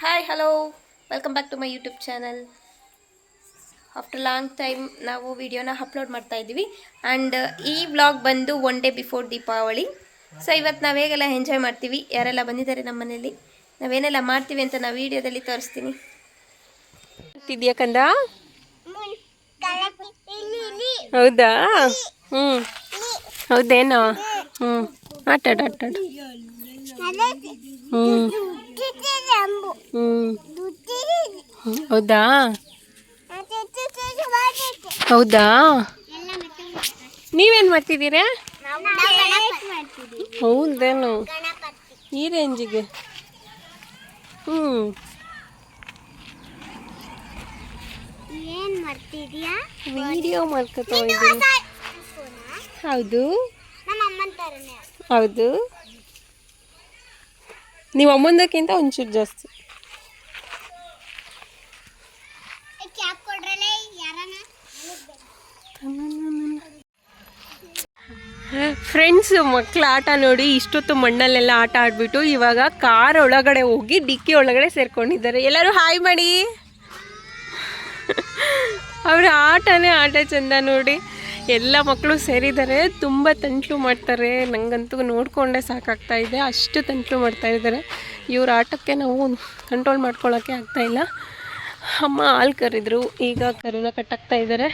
Hi hello welcome back to my YouTube channel. After long time ನಾವು ವಿಡಿಯೋನ upload ಮಾಡ್ತಾ ಇದ್ದೀವಿ ಆ್ಯಂಡ್ ಈ ವ್ಲಾಗ್ ಬಂದು one day before Deepavali. So ಇವತ್ತು ನಾವು ಹೇಗೆಲ್ಲ ಎಂಜಾಯ್ ಮಾಡ್ತೀವಿ, ಯಾರೆಲ್ಲ ಬಂದಿದ್ದಾರೆ ನಮ್ಮ ಮನೇಲಿ, ನಾವೇನೆಲ್ಲ ಮಾಡ್ತೀವಿ ಅಂತ ನಾವು ವಿಡಿಯೋದಲ್ಲಿ ತೋರಿಸ್ತೀನಿ. ಇದೆಯಾ ಕಂದ? ಹೌದಾ? ಹ್ಞೂ ಹೌದೇನೋ? ಹ್ಞೂ ಆಟಾಡ ಆಟಾಡ. ಹ್ಞೂ ಹೌದಾ? ಹೌದಾ? ನೀವೇನು ಮಾಡ್ತಿದ್ದೀರಾ? ಹೌದೇನು? ಈ ರೇಂಜಿಗೆ? ವಿಡಿಯೋ ಮಾಡ್ಕೊತಾ ಇದ್ದೀನಿ. ಹೌದು ಹೌದು, ನೀವು ಅಮ್ಮಂದಕ್ಕಿಂತ ಒಂಚೂರು ಜಾಸ್ತಿ. ಫ್ರೆಂಡ್ಸ್, ಮಕ್ಕಳ ಆಟ ನೋಡಿ ಇಷ್ಟೊತ್ತು ಮಣ್ಣಲ್ಲೆಲ್ಲ ಆಟ ಆಡ್ಬಿಟ್ಟು ಇವಾಗ ಕಾರ್ ಒಳಗಡೆ ಹೋಗಿ ಡಿಕ್ಕಿ ಒಳಗಡೆ ಸೇರ್ಕೊಂಡಿದ್ದಾರೆ. ಎಲ್ಲರೂ ಹಾಯ್ ಮಾಡಿ. ಅವ್ರ ಆಟನೇ ಆಟ ಚಂದ ನೋಡಿ. ಎಲ್ಲ ಮಕ್ಕಳು ಸೇರಿದ್ದಾರೆ, ತುಂಬ ತಂಟ್ಲು ಮಾಡ್ತಾರೆ. ನನಗಂತೂ ನೋಡಿಕೊಂಡೇ ಸಾಕಾಗ್ತಾ ಇದೆ, ಅಷ್ಟು ತಂಟ್ಲು ಮಾಡ್ತಾ ಇದ್ದಾರೆ. ಇವ್ರ ಆಟಕ್ಕೆ ನಾವು ಕಂಟ್ರೋಲ್ ಮಾಡ್ಕೊಳ್ಳೋಕ್ಕೆ ಆಗ್ತಾಯಿಲ್ಲ. ಅಮ್ಮ ಹಾಲು ಕರೆದ್ರು, ಈಗ ಕರುನ ಕಟ್ಟಾಕ್ತಾ ಇದ್ದಾರೆ.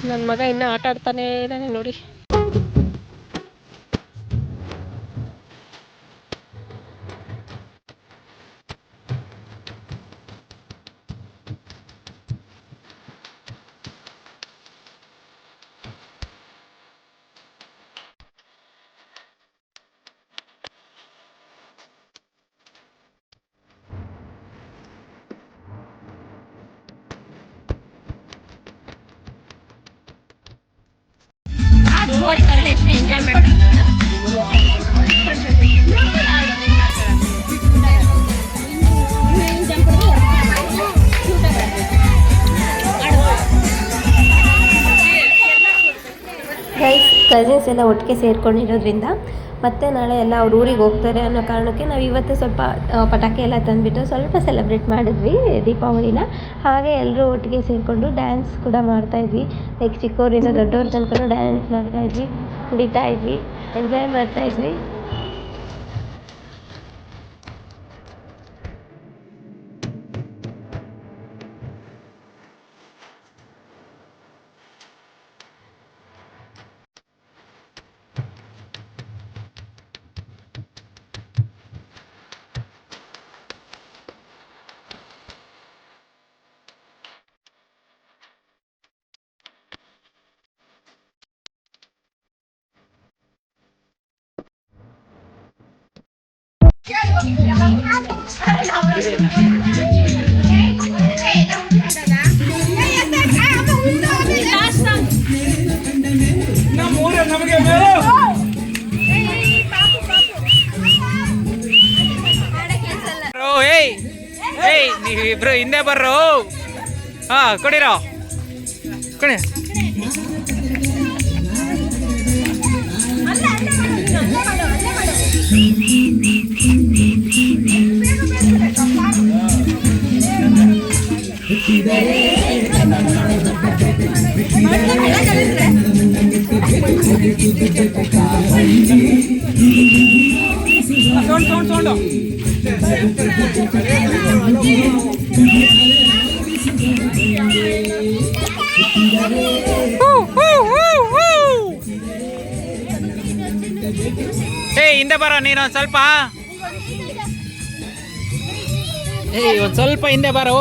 ನನ್ನ ಮಗ ಇನ್ನೂ ಆಟ ಆಡ್ತಾನೇ ಇದ್ದಾನೆ ನೋಡಿ. ಕಸಿನ್ಸ್ ಎಲ್ಲ ಒಟ್ಟಿಗೆ ಸೇರ್ಕೊಂಡಿರೋದ್ರಿಂದ ಮತ್ತೆ ನಾಳೆ ಎಲ್ಲ ಅವ್ರ ಊರಿಗೆ ಹೋಗ್ತಾರೆ ಅನ್ನೋ ಕಾರಣಕ್ಕೆ ನಾವು ಇವತ್ತು ಸ್ವಲ್ಪ ಪಟಾಕಿ ಎಲ್ಲ ತಂದುಬಿಟ್ಟು ಸ್ವಲ್ಪ ಸೆಲೆಬ್ರೇಟ್ ಮಾಡಿದ್ವಿ ದೀಪಾವಳಿನ. ಹಾಗೆ ಎಲ್ಲರೂ ಒಟ್ಟಿಗೆ ಸೇರಿಕೊಂಡು ಡ್ಯಾನ್ಸ್ ಕೂಡ ಮಾಡ್ತಾಯಿದ್ವಿ. ಲೈಕ್ ಚಿಕ್ಕವರಿಂದ ದೊಡ್ಡವ್ರ ತನಕ ಡ್ಯಾನ್ಸ್ ಮಾಡ್ತಾಯಿದ್ವಿ, ಕುಡಿತಾ ಇದ್ವಿ, ಎಂಜಾಯ್ ಮಾಡ್ತಾಯಿದ್ವಿ. ನೀವಿಬ್ರು ಹಿಂದೆ ಬರ್ರೋ. ಹಾ ಕೊಡಿರೋ ಕೊಡಿ. ಸೌಂಡು ಹಿಂದೆ ಬರೋ ನೀನು ಒಂದು ಸ್ವಲ್ಪ. ಒಂದು ಸ್ವಲ್ಪ ಹಿಂದೆ ಬರೋ.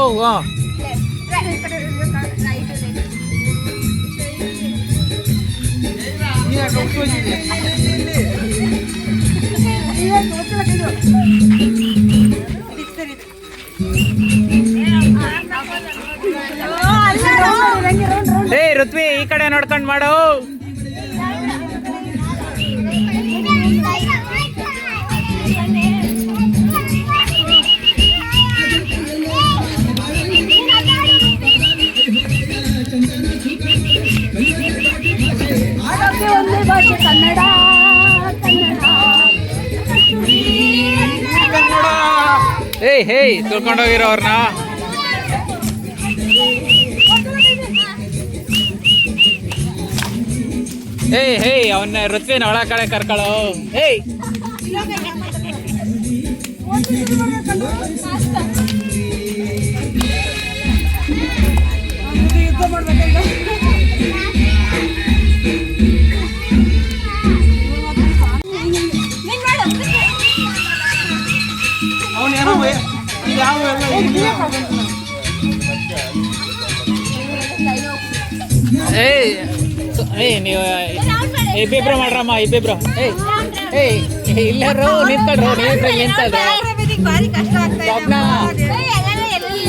ಋತ್ವಿ ಈ ಕಡೆ ನೋಡ್ಕೊಂಡು ಮಾಡು. ಭಾಷೆ ಕನ್ನಡ ಕನ್ನಡ ಹೇಯ್ ತುಳ್ಕೊಂಡೋಗಿರೋ ಅವ್ರನ್ನ. ಹೇಯ್ ಅವನ್ನ ಋತ್ವಿನ ಒಳ ಕಡೆ ಕರ್ಕೊಳ್ಳೋ. ಹೇಯ್ ನೀವು ಇಬ್ಬಿಬ್ರು ಮಾಡ್ರಮ್ಮ, ಇಬ್ಬಿಬ್ರು. ಇಲ್ಲರು ನಿಂತ್ಕೊಳ್ರು, ನೀವಿಬ್ರು ನಿಂತ್ಕೊಳ್ರಿ. ಸ್ವಪ್ನ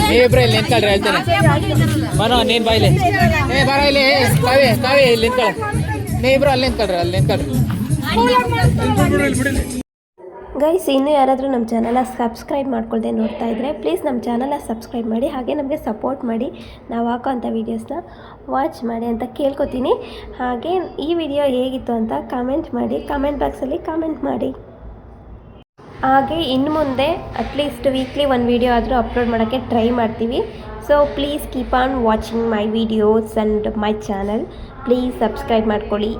ನೀವಿಬ್ರು ಇಲ್ಲಿ ನಿಂತ್ಕೊಳ್ರಿ ಹೇಳ್ತೇನೆ. ಮನೋ ನೀನ್ ಬಾಯ್ಲಿ. ಬರ ಇಲ್ಲಿ. ಕಾವಿ ಇಲ್ಲಿ ನಿಂತ್ಕೊಳ. ನೀವಿಬ್ರು ಅಲ್ಲಿ ನಿಂತ್ಕೊಳ್ರಿ. ಗೈಸ್, ಇನ್ನೂ ಯಾರಾದರೂ ನಮ್ಮ ಚಾನಲ ಸಬ್ಸ್ಕ್ರೈಬ್ ಮಾಡ್ಕೊಳ್ದೆ ನೋಡ್ತಾ ಇದ್ದರೆ ಪ್ಲೀಸ್ ನಮ್ಮ ಚಾನಲ ಸಬ್ಸ್ಕ್ರೈಬ್ ಮಾಡಿ, ಹಾಗೆ ನಮಗೆ ಸಪೋರ್ಟ್ ಮಾಡಿ, ನಾವು ಹಾಕೋಂಥ ವೀಡಿಯೋಸ್ನ ವಾಚ್ ಮಾಡಿ ಅಂತ ಕೇಳ್ಕೊತೀನಿ. ಹಾಗೆ ಈ ವಿಡಿಯೋ ಹೇಗಿತ್ತು ಅಂತ ಕಮೆಂಟ್ ಮಾಡಿ, ಕಮೆಂಟ್ ಬಾಕ್ಸಲ್ಲಿ ಕಮೆಂಟ್ ಮಾಡಿ. ಹಾಗೆ ಇನ್ನು ಮುಂದೆ ಅಟ್ಲೀಸ್ಟ್ ವೀಕ್ಲಿ ಒಂದು ವೀಡಿಯೋ ಆದರೂ ಅಪ್ಲೋಡ್ ಮಾಡೋಕ್ಕೆ ಟ್ರೈ ಮಾಡ್ತೀವಿ. So please keep on watching my videos and my channel. Please subscribe ಮಾಡ್ಕೊಳ್ಳಿ.